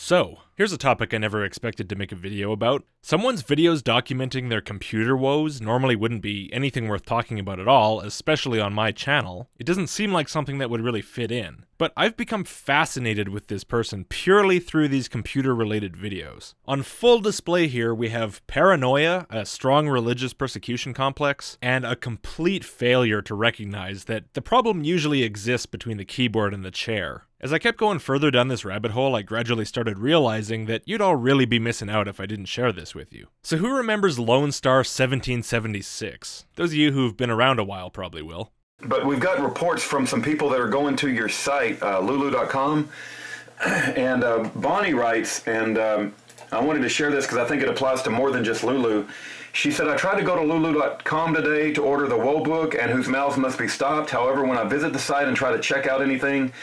So, here's a topic I never expected to make a video about. Someone's videos documenting their computer woes normally wouldn't be anything worth talking about at all, especially on my channel. It doesn't seem like something that would really fit in. But I've become fascinated with this person purely through these computer-related videos. On full display here, we have paranoia, a strong religious persecution complex, and a complete failure to recognize that the problem usually exists between the keyboard and the chair. As I kept going further down this rabbit hole, I gradually started realizing that you'd all really be missing out if I didn't share this with you. So who remembers LoneStar's 1776? Those of you who've been around a while probably will. But we've got reports from some people that are going to your site, lulu.com, and Bonnie writes, and I wanted to share this because I think it applies to more than just Lulu. She said, I tried to go to lulu.com today to order the woe book and whose mouths must be stopped. However, when I visit the site and try to check out anything,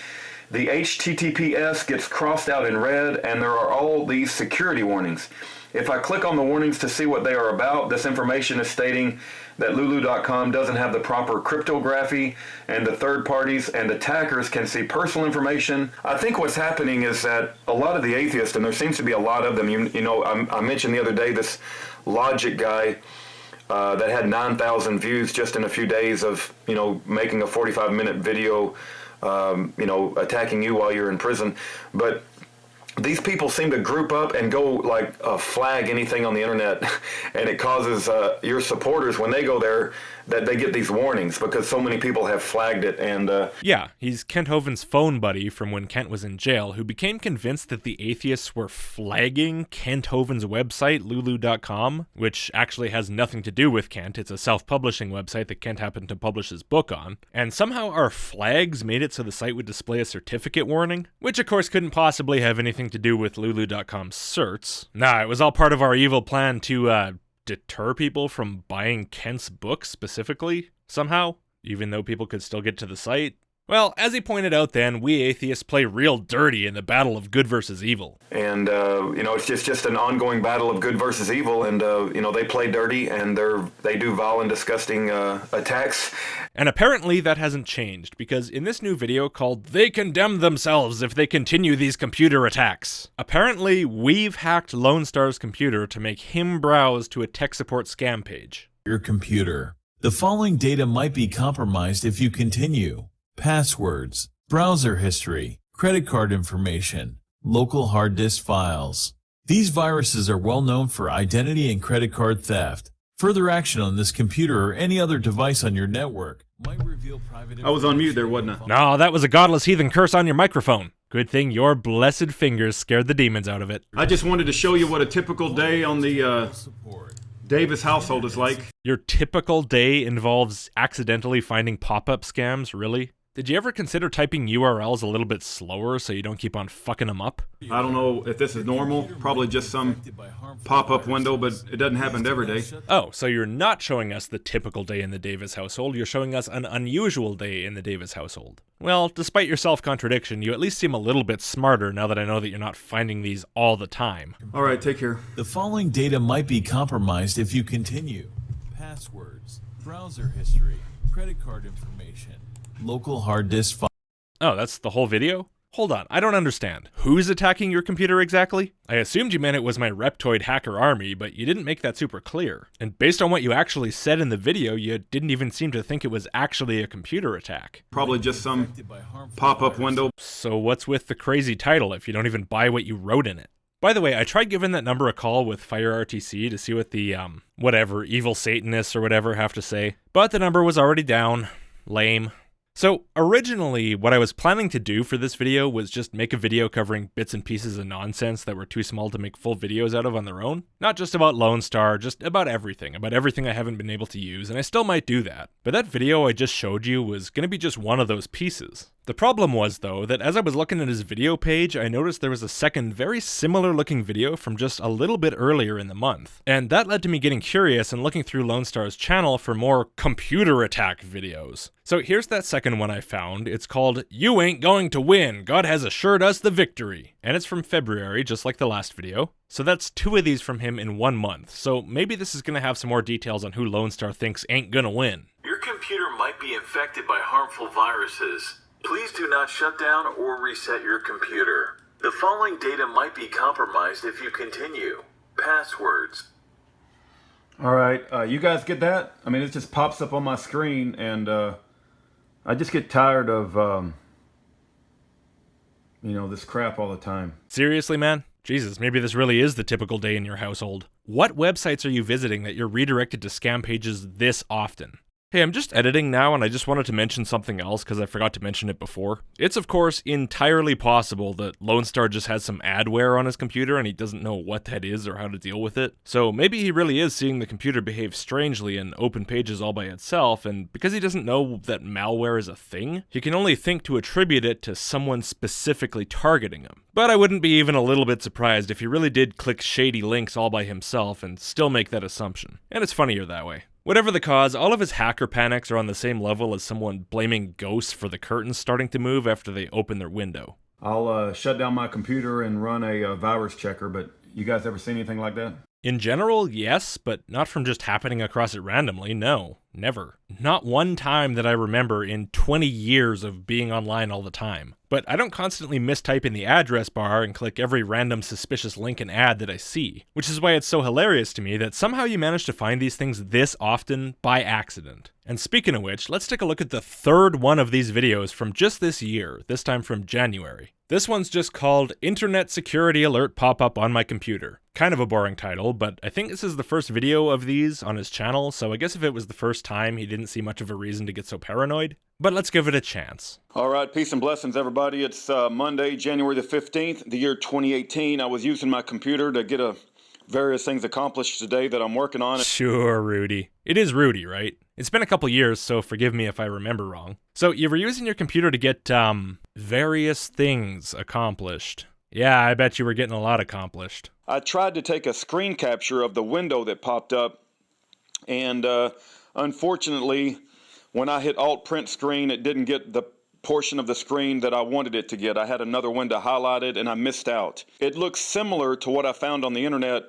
the HTTPS gets crossed out in red, and there are all these security warnings. If I click on the warnings to see what they are about, this information is stating that lulu.com doesn't have the proper cryptography, and the third parties and attackers can see personal information. I think what's happening is that a lot of the atheists, and there seems to be a lot of them, you know, I mentioned the other day this Logicked guy that had 9,000 views just in a few days of, you know, making a 45-minute video, you know, attacking you while you're in prison. But these people seem to group up and go like flag anything on the internet, and it causes your supporters, when they go there, that they get these warnings because so many people have flagged it. And yeah, he's Kent Hovind's phone buddy from when Kent was in jail, who became convinced that the atheists were flagging Kent Hovind's website, lulu.com, which actually has nothing to do with Kent. It's a self-publishing website that Kent happened to publish his book on. And somehow our flags made it so the site would display a certificate warning, which of course couldn't possibly have anything to do with lulu.com's certs. Nah, it was all part of our evil plan to, deter people from buying Kent's book specifically, somehow, even though people could still get to the site. Well, as he pointed out then, we atheists play real dirty in the battle of good versus evil. And, you know, it's just an ongoing battle of good versus evil, and, you know, they play dirty, and they do vile and disgusting attacks. And apparently that hasn't changed, because in this new video called They Condemn Themselves If They Continue These Computer Attacks, apparently we've hacked LoneStar's computer to make him browse to a tech support scam page. Your computer. The following data might be compromised if you continue. Passwords, browser history, credit card information, local hard disk files. These viruses are well known for identity and credit card theft. Further action on this computer or any other device on your network might reveal private information. I was on mute there, wasn't I? No, that was a godless heathen curse on your microphone. Good thing your blessed fingers scared the demons out of it. I just wanted to show you what a typical day on the Davis household is like. Your typical day involves accidentally finding pop-up scams, really? Did you ever consider typing URLs a little bit slower so you don't keep on fucking them up? I don't know if this is normal, probably just some pop-up window, but it doesn't happen every day. Oh, so you're not showing us the typical day in the Davis household, you're showing us an unusual day in the Davis household. Well, despite your self-contradiction, you at least seem a little bit smarter now that I know that you're not finding these all the time. All right, take care. The following data might be compromised if you continue. Passwords, browser history, credit card information, local hard disk files. Oh, that's the whole video? Hold on, I don't understand. Who's attacking your computer exactly? I assumed you meant it was my Reptoid hacker army, but you didn't make that super clear. And based on what you actually said in the video, you didn't even seem to think it was actually a computer attack. Probably just some pop-up window. So what's with the crazy title if you don't even buy what you wrote in it? By the way, I tried giving that number a call with FireRTC to see what the, whatever, evil Satanists or whatever have to say, but the number was already down. Lame. So originally, what I was planning to do for this video was just make a video covering bits and pieces of nonsense that were too small to make full videos out of on their own. Not just about LoneStar, just about everything I haven't been able to use, and I still might do that. But that video I just showed you was going to be just one of those pieces. The problem was, though, that as I was looking at his video page, I noticed there was a second very similar looking video from just a little bit earlier in the month. And that led to me getting curious and looking through LoneStar's channel for more computer attack videos. So here's that second one I found. It's called You Ain't Going to Win, God Has Assured Us the Victory. And it's from February, just like the last video. So that's 2 of these from him in 1 month. So maybe this is going to have some more details on who LoneStar thinks ain't gonna win. Your computer might be infected by harmful viruses. Please do not shut down or reset your computer. The following data might be compromised if you continue. Passwords. All right, you guys get that? I mean, it just pops up on my screen, and I just get tired of, this crap all the time. Seriously, man? Jesus, maybe this really is the typical day in your household. What websites are you visiting that you're redirected to scam pages this often? Hey, I'm just editing now, and I just wanted to mention something else because I forgot to mention it before. It's, of course, entirely possible that LoneStar just has some adware on his computer and he doesn't know what that is or how to deal with it. So maybe he really is seeing the computer behave strangely and open pages all by itself, and because he doesn't know that malware is a thing, he can only think to attribute it to someone specifically targeting him. But I wouldn't be even a little bit surprised if he really did click shady links all by himself and still make that assumption. And it's funnier that way. Whatever the cause, all of his hacker panics are on the same level as someone blaming ghosts for the curtains starting to move after they open their window. I'll shut down my computer and run a virus checker, but you guys ever seen anything like that? In general, yes, but not from just happening across it randomly, no. Never. Not one time that I remember in 20 years of being online all the time. But I don't constantly mistype in the address bar and click every random suspicious link and ad that I see, which is why it's so hilarious to me that somehow you manage to find these things this often by accident. And speaking of which, let's take a look at the third one of these videos from just this year, this time from January. This one's just called Internet Security Alert Pop-Up on My Computer. Kind of a boring title, but I think this is the first video of these on his channel, so I guess if it was the first time, he didn't see much of a reason to get so paranoid. But let's give it a chance. All right, peace and blessings, everybody. It's Monday, January the 15th, the year 2018. I was using my computer to get various things accomplished today that I'm working on. Sure, Rudy. It is Rudy, right? It's been a couple years, so forgive me if I remember wrong. So you were using your computer to get, various things accomplished. Yeah, I bet you were getting a lot accomplished. I tried to take a screen capture of the window that popped up, and unfortunately, when I hit Alt Print Screen, it didn't get the portion of the screen that I wanted it to get. I had another window highlighted, and I missed out. It looks similar to what I found on the internet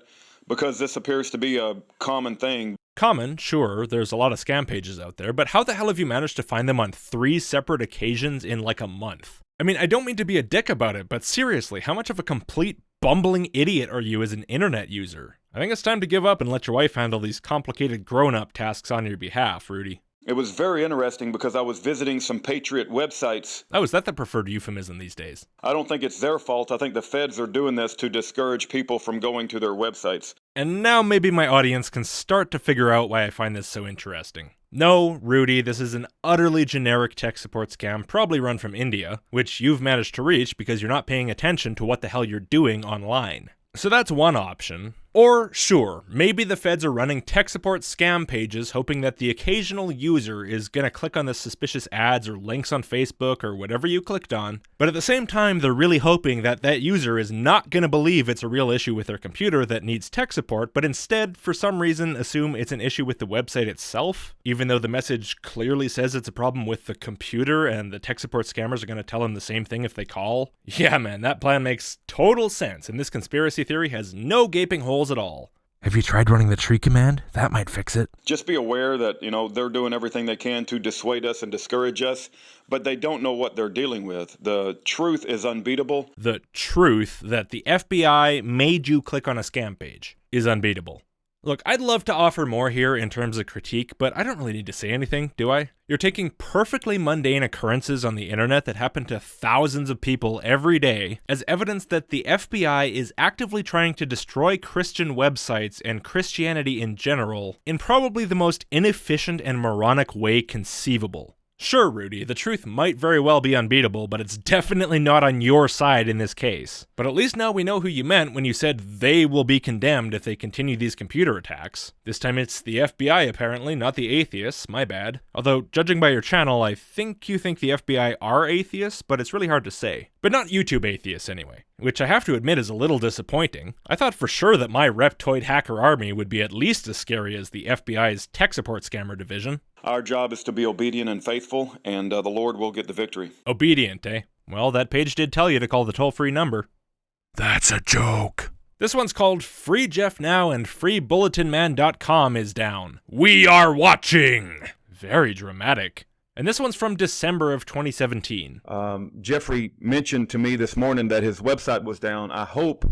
because this appears to be a common thing. Common, sure, there's a lot of scam pages out there, but how the hell have you managed to find them on 3 separate occasions in like a month? I mean, I don't mean to be a dick about it, but seriously, how much of a complete bumbling idiot are you as an internet user? I think it's time to give up and let your wife handle these complicated grown-up tasks on your behalf, Rudy. It was very interesting because I was visiting some Patriot websites. Oh, is that the preferred euphemism these days? I don't think it's their fault. I think the feds are doing this to discourage people from going to their websites. And now maybe my audience can start to figure out why I find this so interesting. No, Rudy, this is an utterly generic tech support scam, probably run from India, which you've managed to reach because you're not paying attention to what the hell you're doing online. So that's one option. Or, sure, maybe the feds are running tech support scam pages hoping that the occasional user is gonna click on the suspicious ads or links on Facebook or whatever you clicked on, but at the same time they're really hoping that that user is not gonna believe it's a real issue with their computer that needs tech support, but instead, for some reason, assume it's an issue with the website itself, even though the message clearly says it's a problem with the computer and the tech support scammers are gonna tell them the same thing if they call. Yeah, man, that plan makes total sense, and this conspiracy theory has no gaping holes at all. Have you tried running the tree command? That might fix it. Just be aware that, they're doing everything they can to dissuade us and discourage us, but they don't know what they're dealing with. The truth is unbeatable. The truth that the FBI made you click on a scam page is unbeatable. Look, I'd love to offer more here in terms of critique, but I don't really need to say anything, do I? You're taking perfectly mundane occurrences on the internet that happen to thousands of people every day as evidence that the FBI is actively trying to destroy Christian websites and Christianity in general in probably the most inefficient and moronic way conceivable. Sure, Rudy, the truth might very well be unbeatable, but it's definitely not on your side in this case. But at least now we know who you meant when you said they will be condemned if they continue these computer attacks. This time it's the FBI apparently, not the atheists, my bad. Although, judging by your channel, I think you think the FBI are atheists, but it's really hard to say. But not YouTube atheists anyway, which I have to admit is a little disappointing. I thought for sure that my Reptoid hacker army would be at least as scary as the FBI's tech support scammer division. Our job is to be obedient and faithful, and the Lord will get the victory. Obedient, eh? Well, that page did tell you to call the toll-free number. That's a joke. This one's called Free Jeff Now and FreeBulletinMan.com is down. We are watching! Very dramatic. And this one's from December of 2017. Jeffrey mentioned to me this morning that his website was down. I hope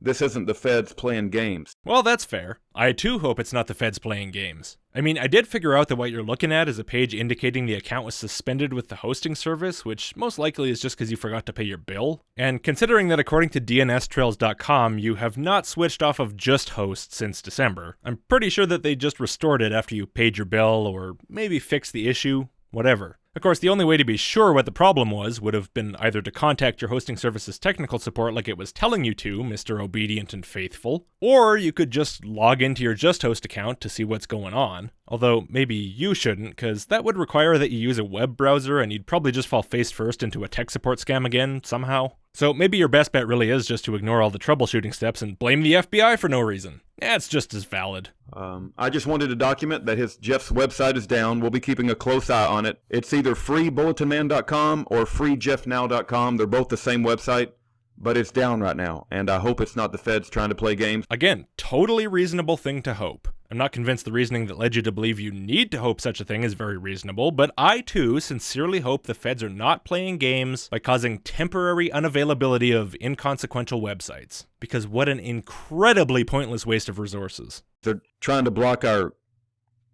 this isn't the feds playing games. Well, that's fair. I too hope it's not the feds playing games. I mean, I did figure out that what you're looking at is a page indicating the account was suspended with the hosting service, which most likely is just because you forgot to pay your bill. And considering that according to DNStrails.com, you have not switched off of just host since December, I'm pretty sure that they just restored it after you paid your bill or maybe fixed the issue, whatever. Of course, the only way to be sure what the problem was would have been either to contact your hosting service's technical support like it was telling you to, Mr. Obedient and Faithful, or you could just log into your JustHost account to see what's going on. Although, maybe you shouldn't, because that would require that you use a web browser and you'd probably just fall face first into a tech support scam again, somehow. So maybe your best bet really is just to ignore all the troubleshooting steps and blame the FBI for no reason. Yeah, it's just as valid. I just wanted to document that Jeff's website is down. We'll be keeping a close eye on it. It's either freebulletinman.com or freejeffnow.com. They're both the same website, but it's down right now, and I hope it's not the feds trying to play games. Again, totally reasonable thing to hope. I'm not convinced the reasoning that led you to believe you need to hope such a thing is very reasonable, but I too sincerely hope the feds are not playing games by causing temporary unavailability of inconsequential websites. Because what an incredibly pointless waste of resources. They're trying to block our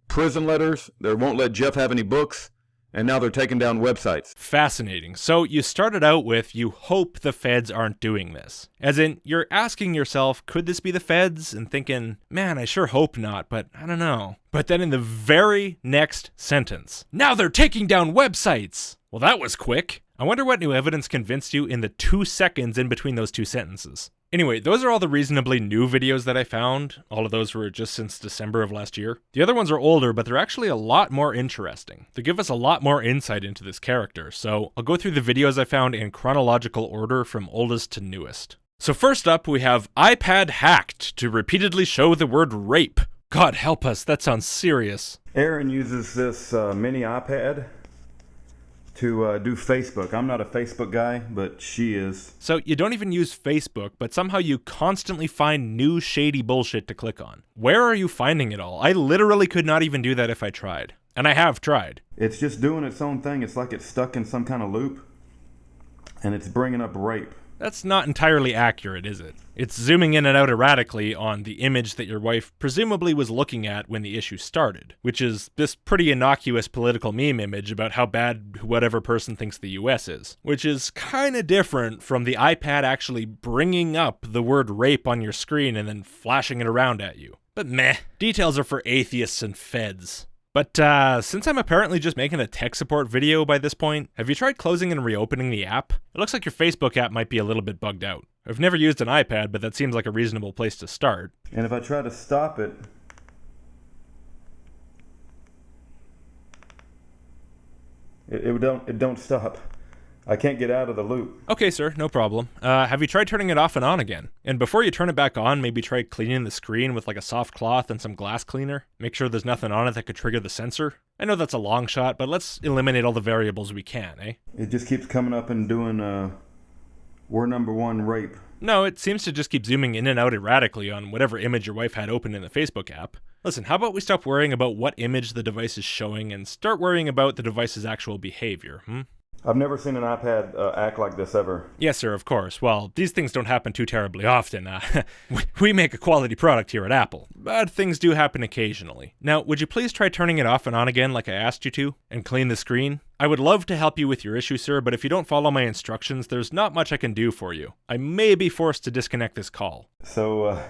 prison letters. They won't let Jeff have any books. And now they're taking down websites. Fascinating. So you started out with, you hope the feds aren't doing this. As in, you're asking yourself, could this be the feds? And thinking, man, I sure hope not, but I don't know. But then in the very next sentence, now they're taking down websites. Well, that was quick. I wonder what new evidence convinced you in the 2 seconds in between those two sentences. Anyway, those are all the reasonably new videos that I found. All of those were just since December of last year. The other ones are older, but they're actually a lot more interesting. They give us a lot more insight into this character, so I'll go through the videos I found in chronological order from oldest to newest. So first up, we have iPad hacked to repeatedly show the word rape. God help us, that sounds serious. Aaron uses this mini iPad to do Facebook. I'm not a Facebook guy, but she is. So you don't even use Facebook, but somehow you constantly find new shady bullshit to click on. Where are you finding it all? I literally could not even do that if I tried. And I have tried. It's just doing its own thing. It's like it's stuck in some kind of loop, and it's bringing up rape. That's not entirely accurate, is it? It's zooming in and out erratically on the image that your wife presumably was looking at when the issue started, which is this pretty innocuous political meme image about how bad whatever person thinks the US is, which is kinda different from the iPad actually bringing up the word rape on your screen and then flashing it around at you. But meh, details are for atheists and feds. But since I'm apparently just making a tech support video by this point, have you tried closing and reopening the app? It looks like your Facebook app might be a little bit bugged out. I've never used an iPad, but that seems like a reasonable place to start. And if I try to stop it, it don't stop. I can't get out of the loop. Okay, sir, no problem. Have you tried turning it off and on again? And before you turn it back on, maybe try cleaning the screen with like a soft cloth and some glass cleaner. Make sure there's nothing on it that could trigger the sensor. I know that's a long shot, but let's eliminate all the variables we can, eh? It just keeps coming up and doing, we're number one rape. No, it seems to just keep zooming in and out erratically on whatever image your wife had open in the Facebook app. Listen, how about we stop worrying about what image the device is showing and start worrying about the device's actual behavior, I've never seen an iPad act like this ever. Yes, sir, of course. Well, these things don't happen too terribly often. We make a quality product here at Apple, but things do happen occasionally. Now, would you please try turning it off and on again like I asked you to, and clean the screen? I would love to help you with your issue, sir, but if you don't follow my instructions, there's not much I can do for you. I may be forced to disconnect this call. So,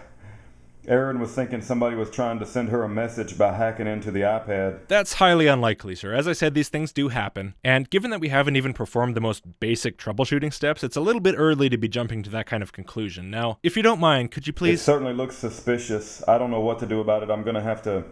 Erin was thinking somebody was trying to send her a message by hacking into the iPad. That's highly unlikely, sir. As I said, these things do happen. And given that we haven't even performed the most basic troubleshooting steps, it's a little bit early to be jumping to that kind of conclusion. Now, if you don't mind, could you please... It certainly looks suspicious. I don't know what to do about it. I'm going to have to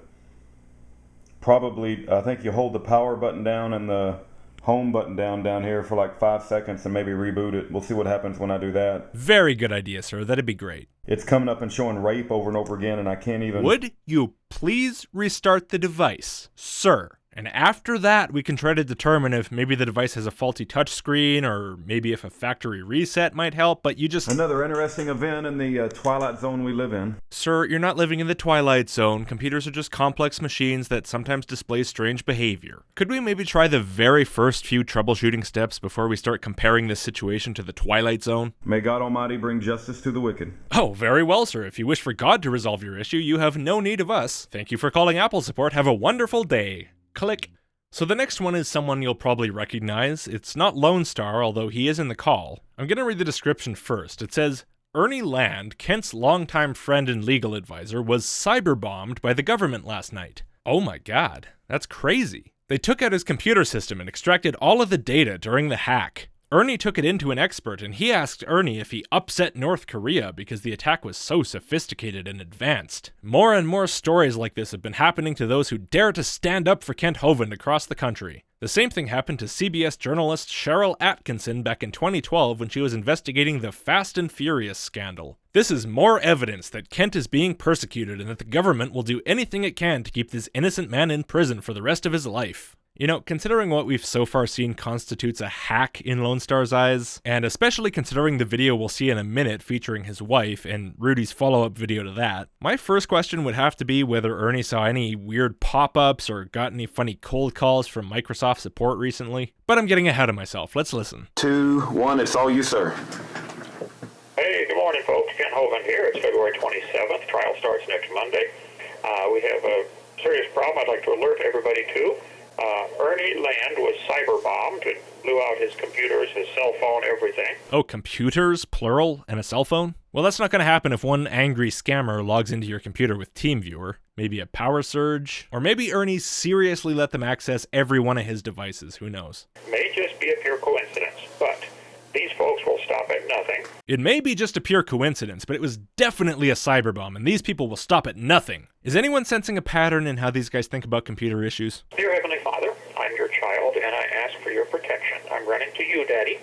probably, I think you hold the power button down and the home button down here for like 5 seconds and maybe reboot it. We'll see what happens when I do that. Very good idea, sir. That'd be great. It's coming up and showing rape over and over again, and I can't even... Would you please restart the device, sir? And after that, we can try to determine if maybe the device has a faulty touchscreen, or maybe if a factory reset might help, but you just... Another interesting event in the twilight zone we live in. Sir, you're not living in the twilight zone. Computers are just complex machines that sometimes display strange behavior. Could we maybe try the very first few troubleshooting steps before we start comparing this situation to the twilight zone? May God Almighty bring justice to the wicked. Oh, very well, sir. If you wish for God to resolve your issue, you have no need of us. Thank you for calling Apple support. Have a wonderful day. Click. So the next one is someone you'll probably recognize. It's not LoneStar, although he is in the call. I'm going to read the description first. It says, Ernie Land, Kent's longtime friend and legal advisor, was cyberbombed by the government last night. Oh my god, that's crazy. They took out his computer system and extracted all of the data during the hack. Ernie took it into an expert, and he asked Ernie if he upset North Korea because the attack was so sophisticated and advanced. More and more stories like this have been happening to those who dare to stand up for Kent Hovind across the country. The same thing happened to CBS journalist Cheryl Atkinson back in 2012 when she was investigating the Fast and Furious scandal. This is more evidence that Kent is being persecuted and that the government will do anything it can to keep this innocent man in prison for the rest of his life. You know, considering what we've so far seen constitutes a hack in LoneStar's eyes, and especially considering the video we'll see in a minute featuring his wife and Rudy's follow-up video to that, my first question would have to be whether Ernie saw any weird pop-ups or got any funny cold calls from Microsoft support recently. But I'm getting ahead of myself. Let's listen. 2, 1, it's all you, sir. Hey, good morning, folks. Ken Hovind here. It's February 27th. Trial starts next Monday. We have a serious problem I'd like to alert everybody to. Ernie Land was cyberbombed. It blew out his computers, his cell phone, everything. Oh, computers, plural, and a cell phone? Well, that's not going to happen if one angry scammer logs into your computer with TeamViewer. Maybe a power surge? Or maybe Ernie seriously let them access every one of his devices. Who knows? May just be a pure coincidence, but these folks will stop at nothing. It may be just a pure coincidence, but it was definitely a cyberbomb, and these people will stop at nothing. Is anyone sensing a pattern in how these guys think about computer issues? Dear Heavenly Father, I'm your child, and I ask for your protection. I'm running to you, Daddy,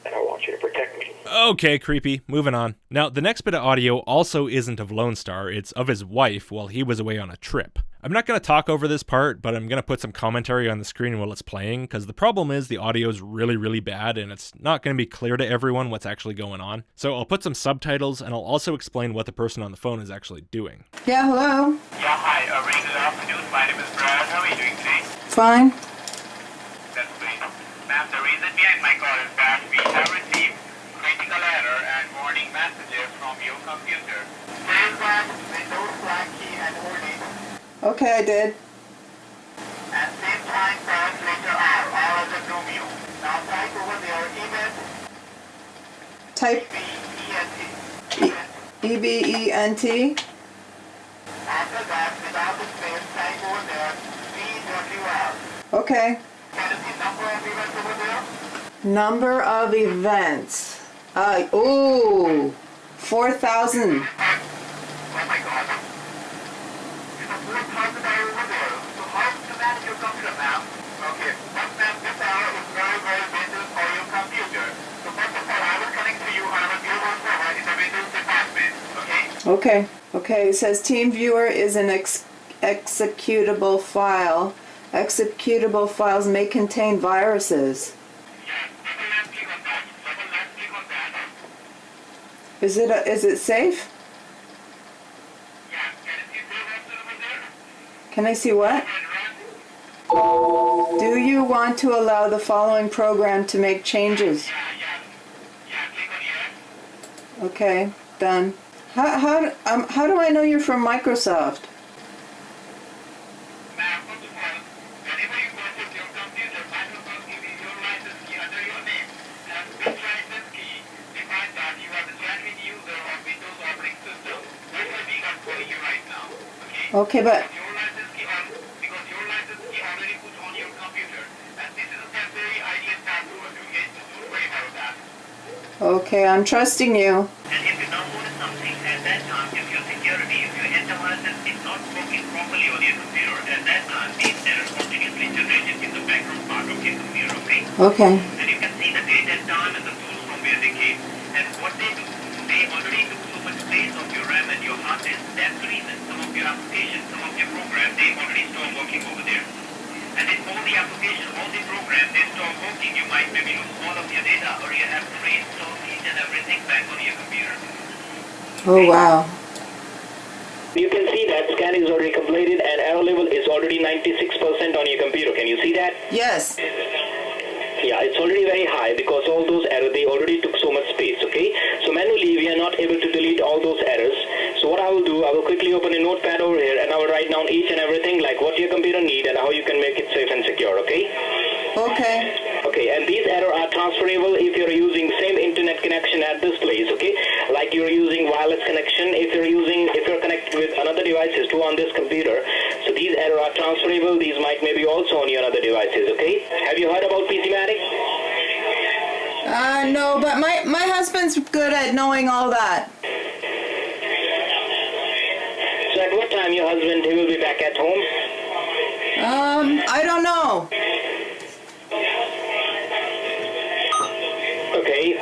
and I want you to protect me. Okay, creepy. Moving on. Now, the next bit of audio also isn't of LoneStar, it's of his wife while he was away on a trip. I'm not going to talk over this part, but I'm going to put some commentary on the screen while it's playing, because the problem is the audio is really, really bad, and it's not going to be clear to everyone what's actually going on. So I'll put some subtitles, and I'll also explain what the person on the phone is actually doing. Yeah, hello. Yeah, hi. Very good afternoon. My name is Brad. How are you doing today? Fine. That's great. Ma'am, the reason behind my call is that we have received critical error and warning messages from your computer. Please press Windows flag key and hold it. Okay, I did. At same time, press letter R as a Romeo. Now type over there event Type EBENT. EBENT. After that, without the space, type over there VWR. Okay. Can you see number of events over there? Number of events. Ooh, 4,000. Oh my God. It's a 4,000 over there. So how to manage your computer, ma'am? Okay, but ma'am, this error is very, very dangerous for your computer. So first of all, I will connect to you on a global server in the Windows department, okay? Okay, it says TeamViewer is an executable file. Executable files may contain viruses. Yes, double left click on that. Double left click on that. Is it safe? Yeah, can you see those options over there? Can I see what? And run. Do you want to allow the following program to make changes? Yeah, click on yes. Okay, done. How do I know you're from Microsoft? Ma'am, first of all, whenever you purchase your computer, Microsoft gives you your license key under your name. And this license key defines that you are the genuine user of Windows operating system. That's why we are calling you right now. Okay? Okay, but Your license key because your license key already put on your computer. And this is a temporary ID and password, okay? So don't worry about that. okay, I'm trusting you. And if you downloaded something at that time, if your security, if your antivirus is not working properly on your computer, at that time, these errors continuously generated in the background part of your computer, okay? Okay. And you can see the date and time and the source from where they came. And what they do, they already took so much space of your RAM and your hard disk. That's the reason some of your applications, some of your programs, they already stopped working over there. and if all the application, all the program, they stop working, you might maybe lose all of your data, or you have to reinstall each and everything back on your computer. Oh, wow. You can see that scan is already completed and error level is already 96% on your computer. Can you see that? Yes. Yeah, it's already very high because all those errors, they already took so much space, okay? So manually, we are not able to delete all those errors. So what I will do, I will quickly open a notepad over here and I will write down each and everything like what your computer needs and how you can make it safe and secure, okay? Okay. Okay, and these errors are transferable if you're using same internet connection at this place, okay? Like you're using wireless connection, if you're connected with another devices too on this computer. So these errors are transferable, these might maybe also on your other devices, okay? Have you heard about PCmatic? No, but my husband's good at knowing all that. So at what time your husband, he will be back at home? I don't know. Okay,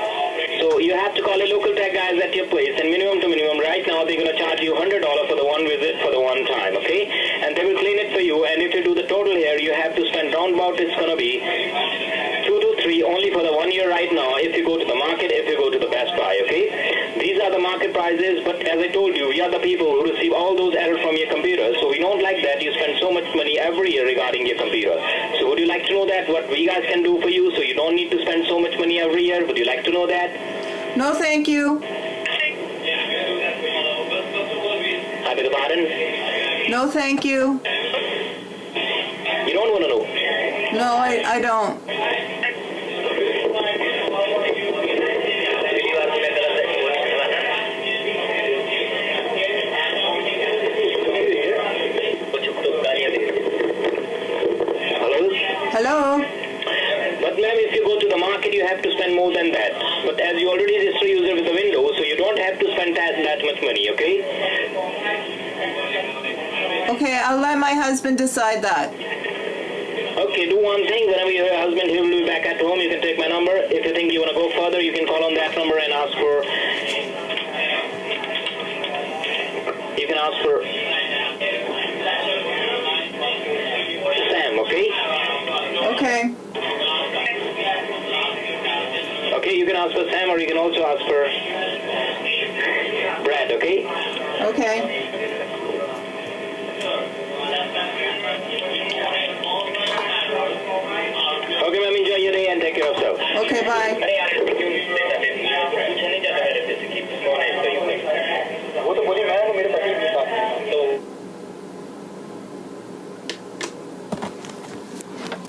so you have to call a local tech guys at your place, and minimum to minimum, right now they're going to charge you $100 for the one visit for the one time, okay? And they will clean it for you, and if you do the total here, you have to spend roundabout, it's going to be 2 to 3 only for the 1 year right now if you go to the market, if you go to the Best Buy, okay? These are the market prices, but as I told you, we are the people who receive all those errors from your computer, so we don't like that you spend so much money every year regarding your computer. So would you like to know that, what we guys can do for you, so you don't need to spend so much money every year? Would you like to know that? No, thank you. I beg your pardon? No, thank you. You don't want to know? No, I don't. Hello? But ma'am, if you go to the market, you have to spend more than that. But as you already register user with the Windows, so you don't have to spend that much money, okay? Okay, I'll let my husband decide that. Okay, do one thing. Whenever your husband, he will be back at home, you can take my number. If you think you want to go further, you can call on that number and ask for... You can ask for... Sam, okay? Okay. Okay, you can ask for Sam or you can also ask for Brad, okay? Okay. Okay, ma'am, enjoy your day and take care of yourself. Okay, bye.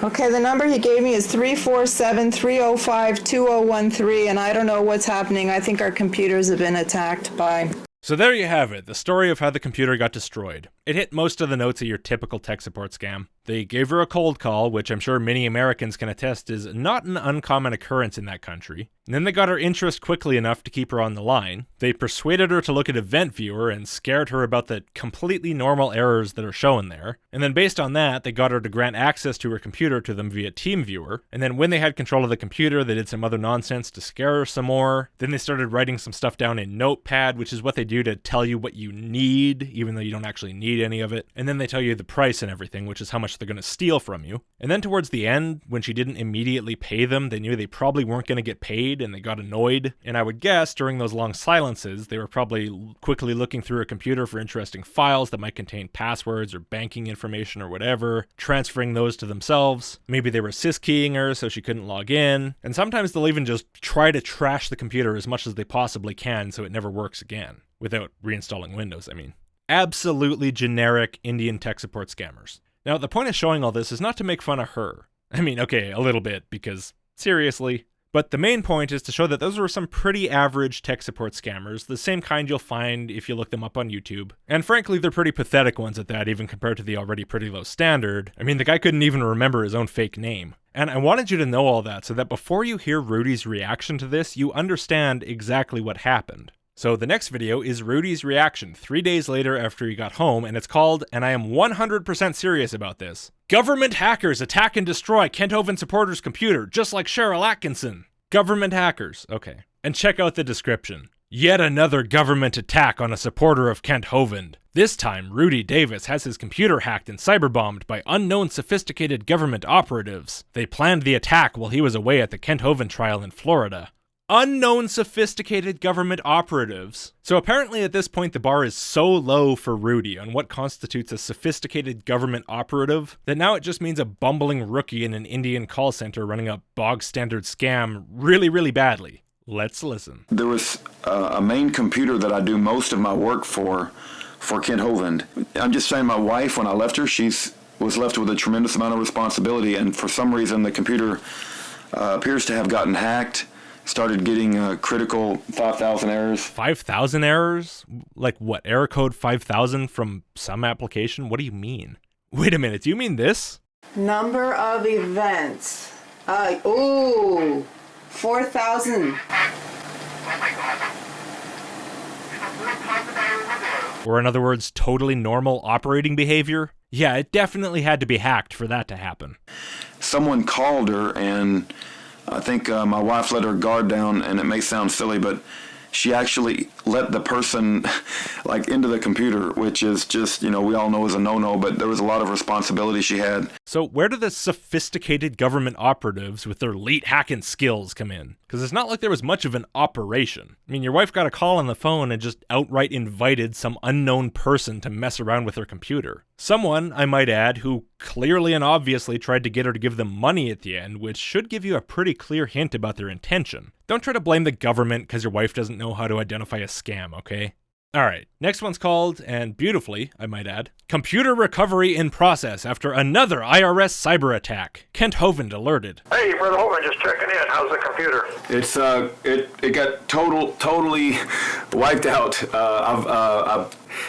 Okay, the number he gave me is 347-305-2013, and I don't know what's happening. I think our computers have been attacked by... So there you have it, the story of how the computer got destroyed. It hit most of the notes of your typical tech support scam. They gave her a cold call, which I'm sure many Americans can attest is not an uncommon occurrence in that country. And then they got her interest quickly enough to keep her on the line. They persuaded her to look at Event Viewer and scared her about the completely normal errors that are shown there. And then based on that, they got her to grant access to her computer to them via TeamViewer. And then when they had control of the computer, they did some other nonsense to scare her some more. Then they started writing some stuff down in Notepad, which is what they do to tell you what you need, even though you don't actually need any of it. And then they tell you the price and everything, which is how much they're going to steal from you. And then towards the end, when she didn't immediately pay them, they knew they probably weren't going to get paid and they got annoyed. And I would guess during those long silences, they were probably quickly looking through a computer for interesting files that might contain passwords or banking information or whatever, transferring those to themselves. Maybe they were syskeying her so she couldn't log in. And sometimes they'll even just try to trash the computer as much as they possibly can so it never works again. Without reinstalling Windows, I mean. Absolutely generic Indian tech support scammers. Now, the point of showing all this is not to make fun of her. I mean, okay, a little bit, because, seriously. But the main point is to show that those are some pretty average tech support scammers, the same kind you'll find if you look them up on YouTube. And frankly, they're pretty pathetic ones at that, even compared to the already pretty low standard. I mean, the guy couldn't even remember his own fake name. And I wanted you to know all that so that before you hear Rudy's reaction to this, you understand exactly what happened. So the next video is Rudy's reaction 3 days later after he got home, and it's called, and I am 100% serious about this, Government hackers attack and destroy Kent Hovind supporter's computer, just like Cheryl Atkinson. Government hackers, okay. And check out the description. Yet another government attack on a supporter of Kent Hovind. This time, Rudy Davis has his computer hacked and cyberbombed by unknown sophisticated government operatives. They planned the attack while he was away at the Kent Hovind trial in Florida. Unknown sophisticated government operatives. So apparently at this point the bar is so low for Rudy on what constitutes a sophisticated government operative that now it just means a bumbling rookie in an Indian call center running a bog standard scam really badly. Let's listen. There was a main computer that I do most of my work for Kent Hovind. I'm just saying my wife, when I left her, was left with a tremendous amount of responsibility, and for some reason the computer appears to have gotten hacked. Started getting critical 5,000 errors. 5,000 errors? Like what, error code 5,000 from some application? What do you mean? Wait a minute, do you mean this? Number of events. 4,000. Or in other words, totally normal operating behavior? Yeah, it definitely had to be hacked for that to happen. Someone called her, and I think my wife let her guard down, and it may sound silly, but she actually let the person like into the computer, which is just, we all know is a no-no, but there was a lot of responsibility she had. So where do the sophisticated government operatives with their late hacking skills come in? Because it's not like there was much of an operation. I mean, your wife got a call on the phone and just outright invited some unknown person to mess around with her computer. Someone, I might add, who clearly and obviously tried to get her to give them money at the end, which should give you a pretty clear hint about their intention. Don't try to blame the government because your wife doesn't know how to identify a scam, okay? Alright, next one's called, and beautifully, I might add, Computer Recovery in Process After Another IRS Cyber Attack. Kent Hovind alerted. Hey, Brother Hovind, just checking in. How's the computer? It's it got totally wiped out.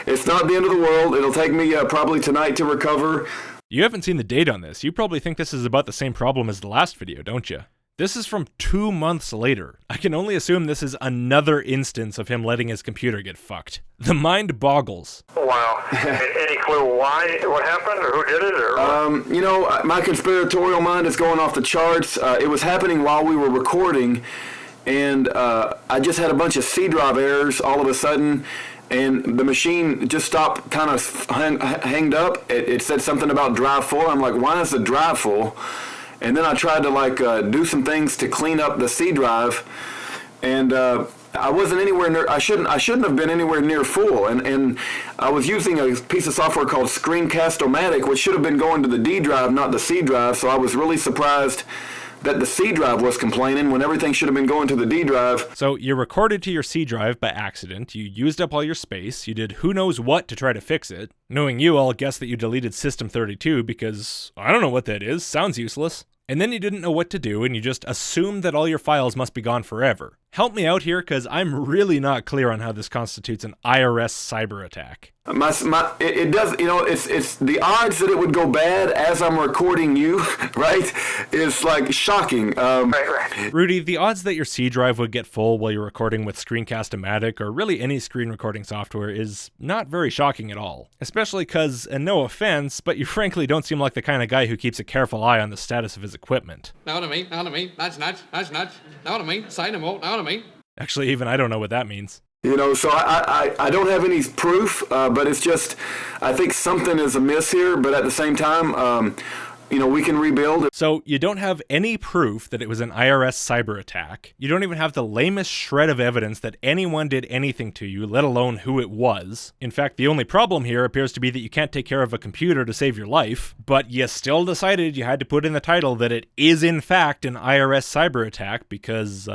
It's not the end of the world. It'll take me probably tonight to recover. You haven't seen the date on this. You probably think this is about the same problem as the last video, don't you? This is from 2 months later. I can only assume this is another instance of him letting his computer get fucked. The mind boggles. Wow. Any clue why? What happened, or who did it, or? My conspiratorial mind is going off the charts. It was happening while we were recording, and I just had a bunch of C drive errors all of a sudden, and the machine just stopped, kind of hanged up. It said something about drive full. I'm like, why is the drive full? And then I tried to do some things to clean up the C drive, and I wasn't anywhere near. I shouldn't have been anywhere near full. And I was using a piece of software called Screencast-O-Matic, which should have been going to the D drive, not the C drive. So I was really surprised that the C drive was complaining when everything should have been going to the D drive. So you recorded to your C drive by accident, you used up all your space, you did who knows what to try to fix it. Knowing you, I'll guess that you deleted System32 because I don't know what that is, sounds useless. And then you didn't know what to do and you just assumed that all your files must be gone forever. Help me out here because I'm really not clear on how this constitutes an IRS cyber attack. It does, it's the odds that it would go bad as I'm recording you, right, is like shocking. Right. Rudy, the odds that your C drive would get full while you're recording with Screencast-O-Matic or really any screen recording software is not very shocking at all. Especially because, and no offense, but you frankly don't seem like the kind of guy who keeps a careful eye on the status of his equipment. Know what I mean? That's nuts. Know what I mean? Say no more. Know what I mean? Actually, even I don't know what that means. So I don't have any proof, but it's just, I think something is amiss here, but at the same time, we can rebuild. So you don't have any proof that it was an IRS cyber attack. You don't even have the lamest shred of evidence that anyone did anything to you, let alone who it was. In fact, the only problem here appears to be that you can't take care of a computer to save your life, but you still decided you had to put in the title that it is in fact an IRS cyber attack because,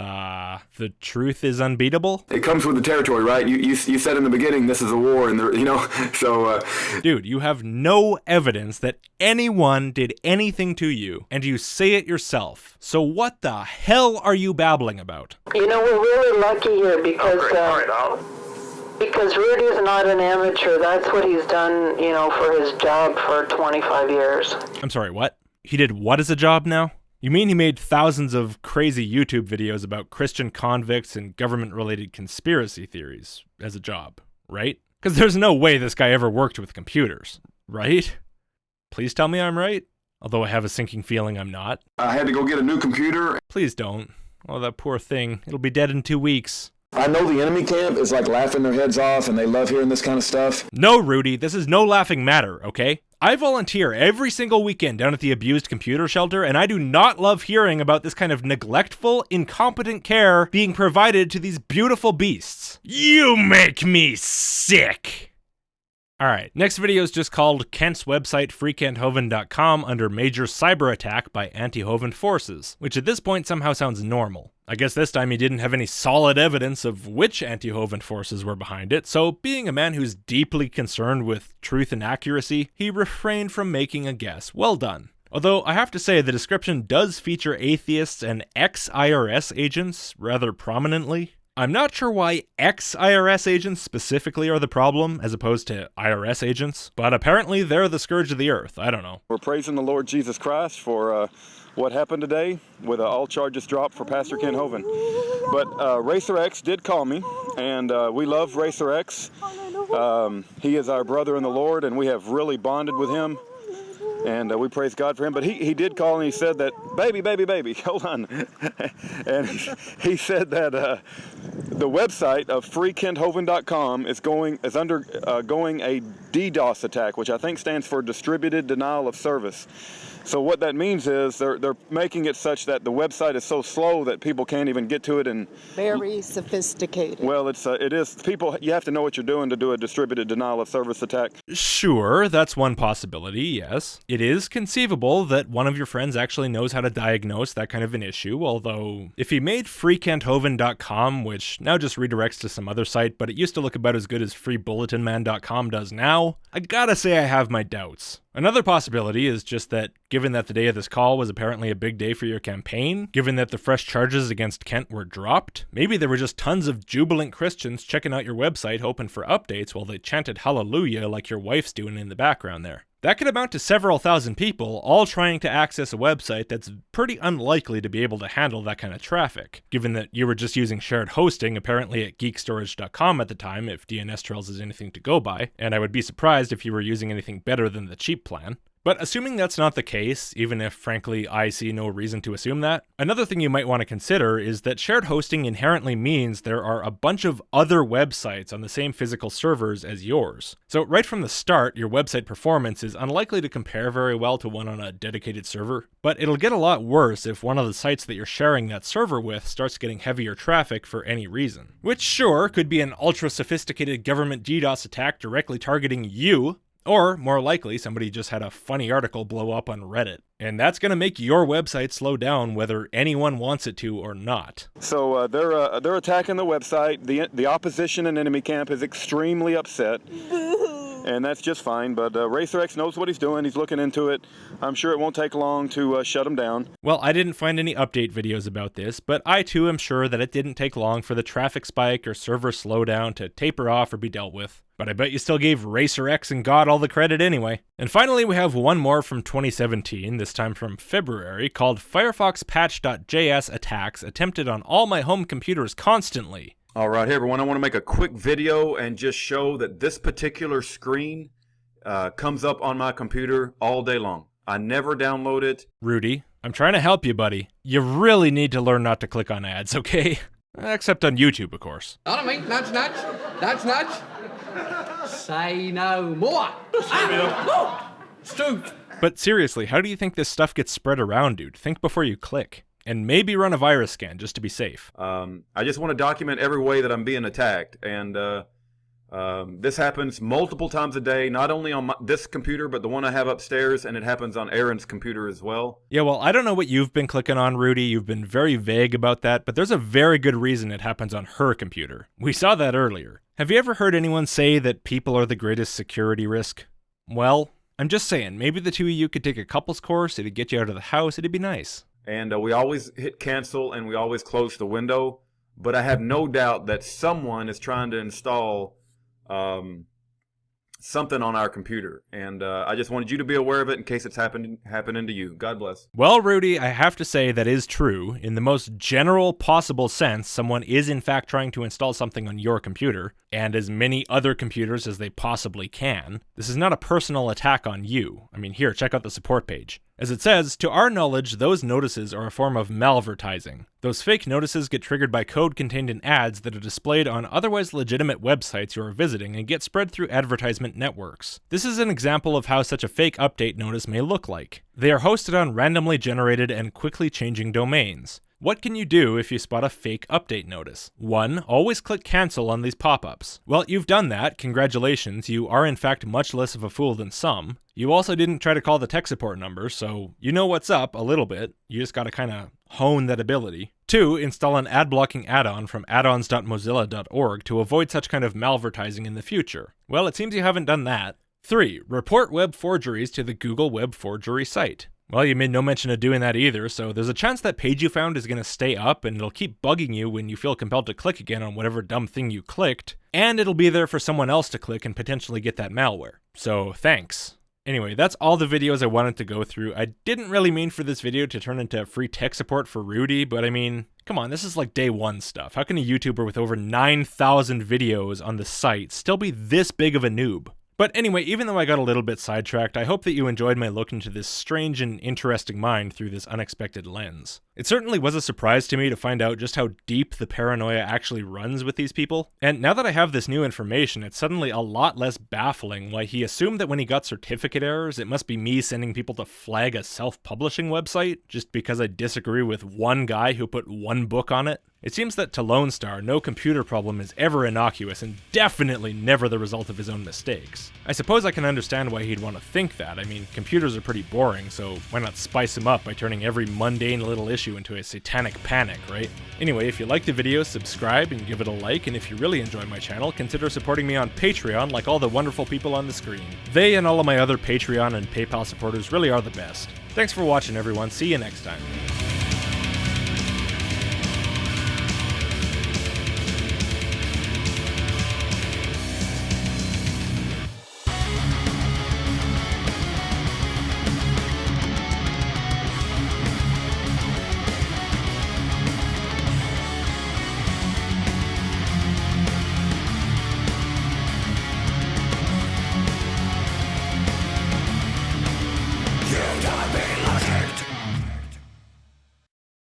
the truth is unbeatable? It comes with the territory, right? You said in the beginning this is a war, and so... Dude, you have no evidence that anyone did anything to you, and you say it yourself. So what the hell are you babbling about? We're really lucky here because Rudy is not an amateur. That's what he's done, for his job for 25 years. I'm sorry, what? He did what as a job now? You mean he made thousands of crazy YouTube videos about Christian convicts and government-related conspiracy theories as a job, right? Because there's no way this guy ever worked with computers, right? Please tell me I'm right. Although I have a sinking feeling I'm not. I had to go get a new computer. Please don't. Oh, that poor thing. It'll be dead in 2 weeks. I know the enemy camp is like laughing their heads off and they love hearing this kind of stuff. No, Rudy, this is no laughing matter, okay? I volunteer every single weekend down at the abused computer shelter, and I do not love hearing about this kind of neglectful, incompetent care being provided to these beautiful beasts. You make me sick! Alright, next video is just called Kent's website freekenthovind.com under major cyber attack by anti-Hovind forces, which at this point somehow sounds normal. I guess this time he didn't have any solid evidence of which anti-Hovind forces were behind it, so being a man who's deeply concerned with truth and accuracy, he refrained from making a guess. Well done. Although I have to say the description does feature atheists and ex-IRS agents rather prominently. I'm not sure why ex-IRS agents specifically are the problem, as opposed to IRS agents, but apparently they're the scourge of the earth. I don't know. We're praising the Lord Jesus Christ for what happened today with all charges dropped for Pastor Ken Hovind. But Racer X did call me, and we love Racer X. He is our brother in the Lord, and we have really bonded with him. And we praise God for him. But he did call and he said that, baby, hold on. And he said that the website of freekenthovind.com is undergoing a DDoS attack, which I think stands for Distributed Denial of Service. So what that means is they're making it such that the website is so slow that people can't even get to it. And very sophisticated. Well, it is people. You have to know what you're doing to do a distributed denial of service attack. Sure, that's one possibility, yes. It is conceivable that one of your friends actually knows how to diagnose that kind of an issue, although if he made freekenthovind.com, which now just redirects to some other site, but it used to look about as good as freebulletinman.com does now, I gotta say I have my doubts. Another possibility is just that, given that the day of this call was apparently a big day for your campaign, given that the fresh charges against Kent were dropped, maybe there were just tons of jubilant Christians checking out your website hoping for updates while they chanted hallelujah like your wife's doing in the background there. That could amount to several thousand people all trying to access a website that's pretty unlikely to be able to handle that kind of traffic, given that you were just using shared hosting apparently at geekstorage.com at the time, if DNS Trails is anything to go by, and I would be surprised if you were using anything better than the cheap plan. But assuming that's not the case, even if frankly I see no reason to assume that, another thing you might want to consider is that shared hosting inherently means there are a bunch of other websites on the same physical servers as yours. So right from the start, your website performance is unlikely to compare very well to one on a dedicated server, but it'll get a lot worse if one of the sites that you're sharing that server with starts getting heavier traffic for any reason. Which sure, could be an ultra-sophisticated government DDoS attack directly targeting you, or, more likely, somebody just had a funny article blow up on Reddit. And that's going to make your website slow down whether anyone wants it to or not. So they're attacking the website. The opposition and enemy camp is extremely upset. And that's just fine, but Racer X knows what he's doing. He's looking into it. I'm sure it won't take long to shut him down. Well, I didn't find any update videos about this, but I too am sure that it didn't take long for the traffic spike or server slowdown to taper off or be dealt with. But I bet you still gave Racer X and God all the credit anyway. And finally, we have one more from 2017, this time from February, called Firefox Patch.js attacks attempted on all my home computers constantly. All right, hey everyone, I want to make a quick video and just show that this particular screen comes up on my computer all day long. I never download it. Rudy, I'm trying to help you, buddy. You really need to learn not to click on ads, okay? Except on YouTube, of course. On me, nudge, nudge. Say no more. Stoop. But seriously, how do you think this stuff gets spread around, dude? Think before you click. And maybe run a virus scan just to be safe. I just want to document every way that I'm being attacked. And this happens multiple times a day, not only on this computer, but the one I have upstairs, and it happens on Aaron's computer as well. Yeah, well, I don't know what you've been clicking on, Rudy. You've been very vague about that, but there's a very good reason it happens on her computer. We saw that earlier. Have you ever heard anyone say that people are the greatest security risk? Well, I'm just saying, maybe the two of you could take a couples course, it'd get you out of the house, it'd be nice. And we always hit cancel and we always close the window. But I have no doubt that someone is trying to install something on our computer. And I just wanted you to be aware of it in case it's happening to you. God bless. Well, Rudy, I have to say that is true. In the most general possible sense, someone is in fact trying to install something on your computer, and as many other computers as they possibly can. This is not a personal attack on you. I mean, here, check out the support page. As it says, to our knowledge, those notices are a form of malvertizing. Those fake notices get triggered by code contained in ads that are displayed on otherwise legitimate websites you are visiting and get spread through advertisement networks. This is an example of how such a fake update notice may look like. They are hosted on randomly generated and quickly changing domains. What can you do if you spot a fake update notice? 1. Always click cancel on these pop-ups. Well, you've done that, congratulations, you are in fact much less of a fool than some. You also didn't try to call the tech support number, so you know what's up a little bit. You just gotta kinda hone that ability. 2. Install an ad-blocking add-on from addons.mozilla.org to avoid such kind of malvertising in the future. Well, it seems you haven't done that. 3. Report web forgeries to the Google Web Forgery site. Well, you made no mention of doing that either, so there's a chance that page you found is going to stay up and it'll keep bugging you when you feel compelled to click again on whatever dumb thing you clicked, and it'll be there for someone else to click and potentially get that malware. So, thanks. Anyway, that's all the videos I wanted to go through. I didn't really mean for this video to turn into free tech support for Rudy, but I mean, come on, this is like day one stuff. How can a YouTuber with over 9,000 videos on the site still be this big of a noob? But anyway, even though I got a little bit sidetracked, I hope that you enjoyed my look into this strange and interesting mind through this unexpected lens. It certainly was a surprise to me to find out just how deep the paranoia actually runs with these people, and now that I have this new information, it's suddenly a lot less baffling why he assumed that when he got certificate errors, it must be me sending people to flag a self-publishing website, just because I disagree with one guy who put one book on it. It seems that to Lone Star, no computer problem is ever innocuous and definitely never the result of his own mistakes. I suppose I can understand why he'd want to think that. I mean, computers are pretty boring, so why not spice them up by turning every mundane little issue into a satanic panic, right? Anyway, if you liked the video, subscribe and give it a like, and if you really enjoy my channel, consider supporting me on Patreon like all the wonderful people on the screen. They and all of my other Patreon and PayPal supporters really are the best. Thanks for watching, everyone. See you next time.